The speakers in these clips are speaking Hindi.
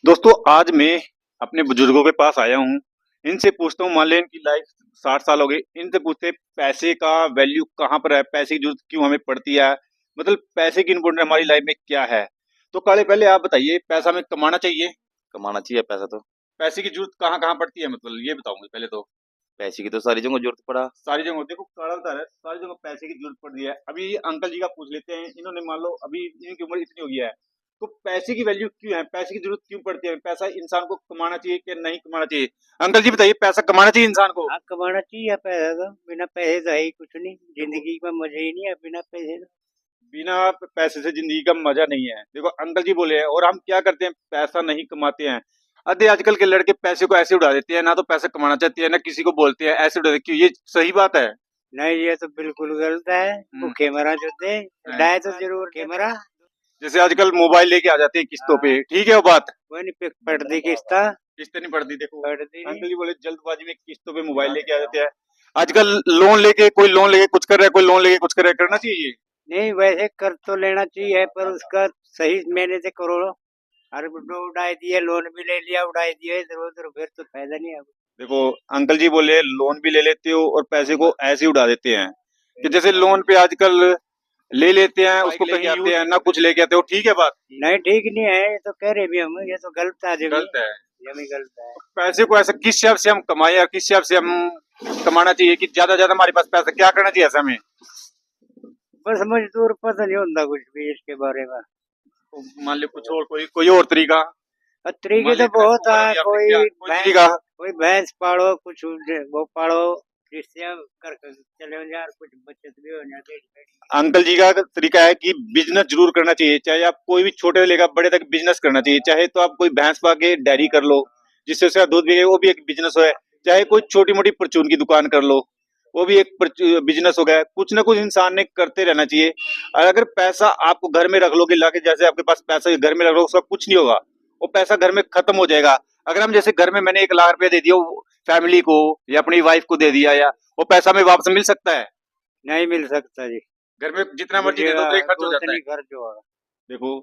दोस्तों आज मैं अपने बुजुर्गों के पास आया हूँ। इनसे पूछता हूँ, मान लें इनकी लाइफ 60 साल हो गई। इनसे पूछते हैं पैसे का वैल्यू कहाँ पर है, पैसे की जरूरत क्यों हमें पड़ती है, मतलब पैसे की इम्पोर्टेंस हमारी लाइफ में क्या है। तो काले पहले आप बताइए, पैसा हमें कमाना चाहिए? कमाना चाहिए पैसा तो। पैसे की जरूरत कहाँ कहाँ पड़ती है, मतलब ये बताऊंगे पहले तो। पैसे की तो सारी जगह जरूरत पड़ा। सारी जगह देखो, काला बता रहा है, सारी जगह पैसे की जरूरत पड़ रही है। अभी अंकल जी का पूछ लेते हैं, इन्होंने मान लो अभी इनकी उम्र इतनी हो गई है, तो पैसे की वैल्यू क्यों है, पैसे की जरूरत क्यों पड़ती है, पैसा इंसान को कमाना चाहिए कि नहीं कमाना चाहिए? अंकल जी बताइए, पैसा कमाना चाहिए इंसान को? हाँ, कमाना चाहिए पैसा तो। बिना पैसे तो है ही कुछ नहीं, जिंदगी में मजे ही नहीं है बिना पैसे तो। बिना पैसे से जिंदगी का मजा नहीं है। देखो अंकल जी बोले हैं, और हम क्या करते हैं, पैसा नहीं कमाते हैं। अरे आजकल के लड़के पैसे को ऐसे उड़ा देते हैं, ना तो पैसा कमाना चाहते हैं, ना किसी को बोलते हैं, ऐसे उड़ा देते हैं। क्यों, ये सही बात है? नहीं, ये तो बिल्कुल गलत है। वो कैमरा जो दे उड़ाए तो जरूर कैमरा। जैसे आजकल मोबाइल लेके आ जाते हैं किस्तों पे, ठीक है वो बात। कोई नहीं पढ़ दी किस्ता। किस्तें नहीं पड़ती, देखो पढ़ती नहीं। अंकल जी बोले जल्दबाजी में किस्तों पे मोबाइल लेके आ जाते हैं। आजकल लोन लेके, कोई लोन लेके कुछ कर रहा है, कोई लोन लेके कुछ कर रहा है, करना चाहिए? नहीं, वैसे कर तो लेना चाहिए पर उसका सही मैंने से करो। अरे बुड्ढो उड़ाए दिए, लोन भी ले लिया, उड़ाए दिए इधर उधर, फिर तो फायदा नहीं है। देखो अंकल जी बोले लोन भी ले लेते हो और पैसे को ऐसे ही उड़ा देते हैं, कि जैसे लोन पे आजकल ले लेते हैं, उसको कहीं आते हैं ना, कुछ लेके आते हो, ठीक है बात? नहीं, ठीक नहीं है, ये तो कह रहे भी हम, ये तो गलत है। गलत है। ये भी गलत है। पैसे को ऐसा किस हिसाब से हम कमाए, या किस हिसाब से हम कमाना चाहिए कि ज्यादा ज्यादा हमारे पास पैसा, क्या करना चाहिए ऐसा हमें? बस मजदूर पता नहीं होता कुछ भी इसके बारे में। तो मान लो कुछ और, कोई और तरीका? तरीके मान तो लो बहुत बोला है। भी आपने, कोई क्या कोई भैंस, तरीका? कोई भैंस पालो, कुछ वो पालो, जिससे कर कर चले हो यार, कुछ बचत भी हो जाती है। अंकल जी का तरीका है कि बिजनेस जरूर करना चाहिए, चाहे आप कोई भी छोटे से लेकर बड़े तक बिजनेस करना चाहिए। चाहे तो आप कोई भैंस पा के डेयरी कर लो, जिससे उसका दूध बिके, वो भी एक बिजनेस है। चाहे कोई छोटी मोटी परचून की दुकान कर लो, वो भी एक बिजनेस हो गया। कुछ ना कुछ इंसान ने करते रहना चाहिए। और अगर पैसा आपको घर में रख लोगे लाके, जैसे आपके पास पैसा घर में रख लो, उसका कुछ नहीं होगा, वो पैसा घर में खत्म हो जाएगा। अगर हम जैसे घर में मैंने 1 लाख रुपया दे दिया फैमिली को या अपनी वाइफ को दे दिया, या वो पैसा हमें वापस मिल सकता है? नहीं मिल सकता जी। घर में जितना मर्जी दे दो तो एक खर्च हो जाता है। नहीं खर्च होगा। देखो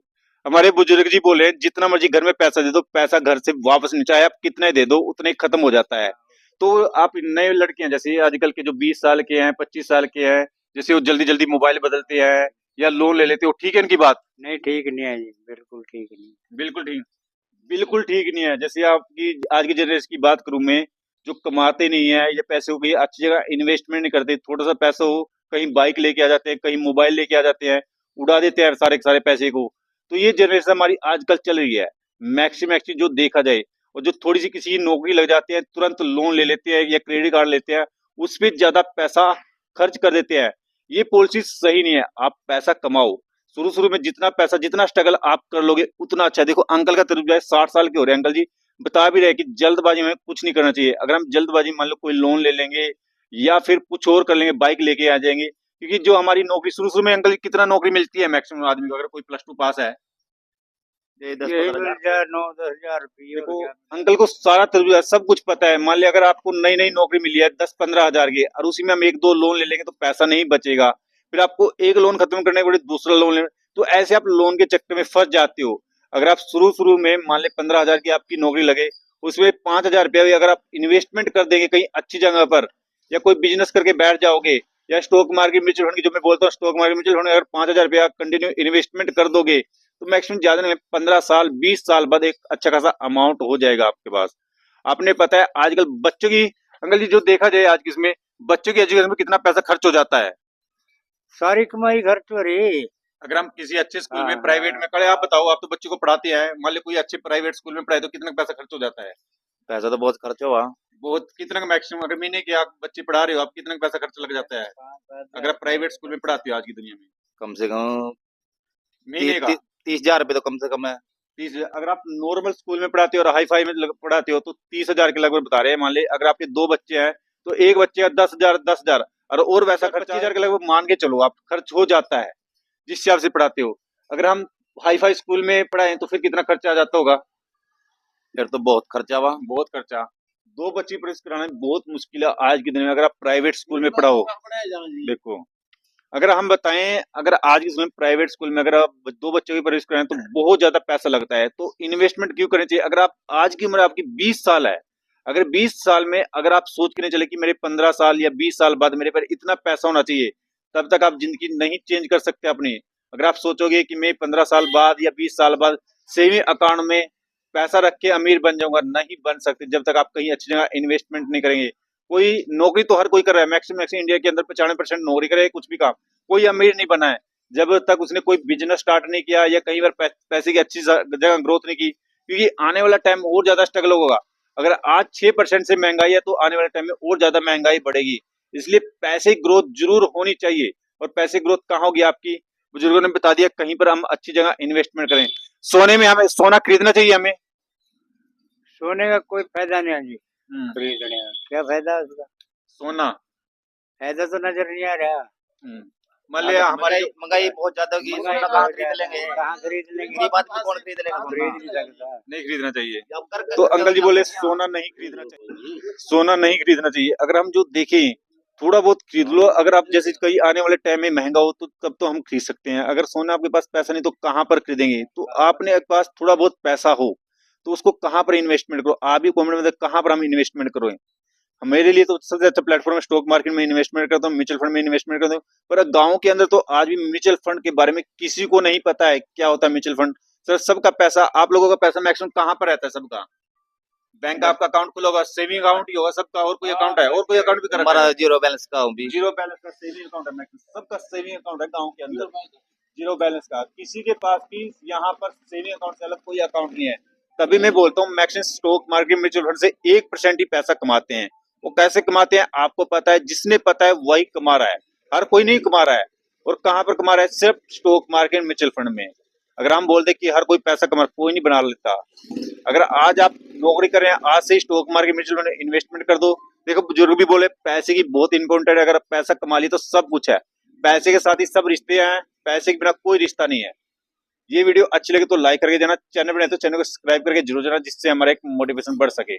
हमारे बुजुर्ग जी बोले, जितना मर्जी घर में पैसा दे दो, पैसा घर से वापस नहीं, चाहे आप कितना ही दे दो उतना ही खत्म हो जाता है। तो आप नए लड़के हैं, जैसे आजकल के जो 20 साल के हैं, 25 साल के हैं, जैसे वो जल्दी जल्दी मोबाइल बदलते हैं या लोन ले लेते हो, ठीक है इनकी बात? नहीं, ठीक नहीं है जी, बिल्कुल ठीक नहीं। बिल्कुल ठीक, बिल्कुल ठीक नहीं है। जैसे आपकी आज की जनरेशन की बात करूं मैं, जो कमाते नहीं है, ये पैसे को कहीं अच्छी जगह इन्वेस्टमेंट नहीं करते, थोड़ा सा पैसा हो कहीं बाइक लेके आ जाते हैं, कहीं मोबाइल लेके आ जाते हैं, उड़ा देते हैं सारे के सारे पैसे को। तो ये जनरेशन हमारी आजकल चल रही है। मैक्सिमम जो देखा जाए, और जो थोड़ी सी किसी की नौकरी लग जाती है, तुरंत लोन ले लेते हैं या क्रेडिट कार्ड लेते हैं, उस पर ज्यादा पैसा खर्च कर देते हैं। ये पॉलिसी सही नहीं है। आप पैसा कमाओ, शुरू शुरू में जितना पैसा, जितना स्ट्रगल आप कर लोगे उतना अच्छा है। देखो अंकल का तजुर्बा है, 60 साल के हो रहे हैं अंकल जी, बता भी रहे कि जल्दबाजी में कुछ नहीं करना चाहिए। अगर हम जल्दबाजी मान लो कोई लोन ले लेंगे या फिर कुछ और कर लेंगे, बाइक लेके आ जाएंगे, क्योंकि जो हमारी नौकरी शुरू शुरू में, अंकल जी कितना नौकरी मिलती है मैक्सिमम आदमी को, अगर कोई +2 पास है? ये दस यही पंद्रह मिल हजार जाए 9-10 हजार रुपये। देखो अंकल को सारा तजुर्बा है, सब कुछ पता है। मान लिया अगर आपको नई नई नौकरी मिली है 10-15 हजार की, और उसी में हम 1-2 लोन ले लेंगे तो पैसा नहीं बचेगा। फिर आपको एक लोन खत्म करने के बाद दूसरा लोन ले, तो ऐसे आप लोन के चक्कर में फंस जाते हो। अगर आप शुरू शुरू में मान ले 15 हजार की आपकी नौकरी लगे, उसमें 5 हजार रुपया भी अगर आप इन्वेस्टमेंट कर देंगे कहीं अच्छी जगह पर, या कोई बिजनेस करके बैठ जाओगे, या स्टॉक मार्केट म्यूचुअल फंड की, जो मैं बोलता हूँ स्टॉक मार्केट म्यूचुअल फंड, अगर 5 हजार रुपया कंटिन्यू इन्वेस्टमेंट कर दोगे, तो मैक्सिमम ज्यादा नहीं, 15 साल 20 साल बाद एक अच्छा खासा अमाउंट हो जाएगा आपके पास। आपने पता है आजकल बच्चों की, अंकल जी जो देखा जाए आज किसमें, बच्चों की एजुकेशन में कितना पैसा खर्च हो जाता है। सारी कमाई खर्च हो रही। अगर हम किसी अच्छे स्कूल में, हाँ, प्राइवेट में खड़े, आप बताओ, आप तो बच्चों को पढ़ाते हैं, मान लो कोई अच्छे प्राइवेट स्कूल में पढ़ाए तो कितना पैसा खर्च हो जाता है? पैसा तो बहुत खर्च हुआ। बहुत, कितना का मैक्सिमम, अगर महीने के आप बच्चे पढ़ा रहे हो, आप कितना पैसा खर्च लग जाता है 5-7 अगर आप प्राइवेट स्कूल में पढ़ाते हो आज की दुनिया में? कम से कम महीने का 30,000 रुपये तो कम से कम है। 30। अगर आप नॉर्मल स्कूल में पढ़ाते हो और हाई फाई में पढ़ाते हो तो 30 हजार के लगभग बता रहे हैं। मान ले अगर आपके 2 बच्चे हैं तो एक बच्चे का 10 हजार 10 हजार, और वैसा खर्च 50 हजार के लगभग मान के चलो आप, खर्च हो जाता है जिस हिसाब से पढ़ाते हो। अगर हम हाई फाई स्कूल में पढ़ाएं तो फिर कितना खर्चा आ जाता होगा? फिर तो बहुत खर्चा हुआ। बहुत खर्चा। 2 बच्चे परवरिश कराना बहुत मुश्किल है आज के दिन में, अगर आप प्राइवेट स्कूल में पढ़ाओ। देखो अगर हम बताएं, अगर आज के समय प्राइवेट स्कूल में अगर आप 2 बच्चों की परवरिश कराएं तो बहुत ज़्यादा पैसा लगता है। तो इन्वेस्टमेंट क्यों करनी चाहिए? अगर आप आज की उम्र आपकी 20 साल है, अगर 20 साल में अगर आप सोच के नहीं चले कि मेरे 15 साल या 20 साल बाद मेरे पास इतना पैसा होना चाहिए, तब तक आप ज़िंदगी नहीं चेंज कर सकते अपनी। अगर आप सोचोगे कि मैं 15 साल बाद या 20 साल बाद सेविंग अकाउंट में पैसा रख के अमीर बन जाऊँगा, नहीं बन सकते जब तक आप कहीं अच्छी जगह इन्वेस्टमेंट नहीं करेंगे। कोई नौकरी तो हर कोई कर रहा है, मैक्सिमम इंडिया के अंदर 95% नौकरी करे, कुछ भी काम, कोई अमीर नहीं बना है जब तक उसने कोई बिजनेस स्टार्ट नहीं किया या कहीं पर पैसे की अच्छी जगह ग्रोथ नहीं की, क्योंकि आने वाला टाइम और ज्यादा स्ट्रगल होगा। अगर आज 6% से महंगाई है तो आने वाले टाइम में और ज्यादा महंगाई बढ़ेगी। इसलिए पैसे की ग्रोथ जरूर होनी चाहिए। और पैसे ग्रोथ कहाँ होगी आपकी? बुजुर्गों ने बता दिया, कहीं पर हम अच्छी जगह इन्वेस्टमेंट करें। सोने में हमें सोना खरीदना चाहिए हमें? सोने का कोई फायदा नहीं है जी, हम्म, खरीदने का क्या फायदा है उसका? सोना। फायदा तो नजर नहीं आ रहा। मान लिया हमारे महंगाई महंगाई बहुत ज्यादा होगी, महंगाई सोना बहुत कहाँ खरीद ज्यादा लेंगे? है, कहाँ खरीद लेंगे? गरीब आदमी कौन खरीद लेगा सोना? खरीद नहीं सकता। नहीं खरीदना चाहिए। अब कर तो अंकल जी बोले सोना नहीं खरीदना चाहिए, सोना नहीं खरीदना चाहिए। अगर हम जो देखें, थोड़ा बहुत खरीद लो। अगर आप जैसे कहीं आने वाले टाइम में महंगा हो तो तब तो हम खरीद सकते हैं। अगर सोना आपके पास पैसा नहीं तो कहाँ पर खरीदेंगे? तो आपने पास थोड़ा बहुत पैसा हो तो उसको कहाँ पर इन्वेस्टमेंट करो? आप भी कमेंट में बताओ कहाँ पर हम इन्वेस्टमेंट करो। मेरे लिए तो सबसे अच्छा प्लेटफॉर्म है स्टॉक मार्केट में इन्वेस्टमेंट करता हूँ, म्यूचुअल फंड में इन्वेस्टमेंट करता हूँ। पर गांव के अंदर तो आज भी म्यूचुअल फंड के बारे में किसी को नहीं पता है क्या होता है म्यूचुअल फंड। सर, सबका पैसा, आप लोगों का पैसा मैक्सिमम कहाँ पर रहता है? सबका बैंक आपका अकाउंट खुला होगा, सेविंग अकाउंट ही होगा सबका, और कोई अकाउंट है? और कोई अकाउंट भी कर रखा हमारा है? जीरो बैलेंस का हूँ भी। जीरो बैलेंस का सेविंग अकाउंट है मैक्सिमम सबका, सेविंग अकाउंट है गांव के अंदर, जीरो बैलेंस का। किसी के पास भी यहाँ पर सेविंग अकाउंट से अलग कोई अकाउंट नहीं है। तभी मैं बोलता हूँ maximum stock market mutual fund से 1% ही पैसा कमाते हैं। वो कैसे कमाते हैं आपको पता है? जिसने पता है वही कमा रहा है, हर कोई नहीं कमा रहा है। और कहाँ पर कमा रहा है? सिर्फ स्टॉक मार्केट म्यूचुअल फंड में। अगर हम बोलते कि हर कोई पैसा कमा, कोई नहीं बना लेता। अगर आज आप नौकरी कर रहे हैं, आज से stock market mutual fund investment कर दो। देखो, बुजुर्ग भी बोले पैसे की बहुत इंपॉर्टेंट है। अगर आप पैसा कमा ली तो सब कुछ है, पैसे के साथ ही सब रिश्ते हैं, पैसे के बिना कोई रिश्ता नहीं है। ये वीडियो अच्छी लगे तो लाइक करके जाना, चैनल पर नहीं तो चैनल को सब्सक्राइब करके जरूर जाना, जिससे हमारा एक मोटिवेशन बढ़ सके।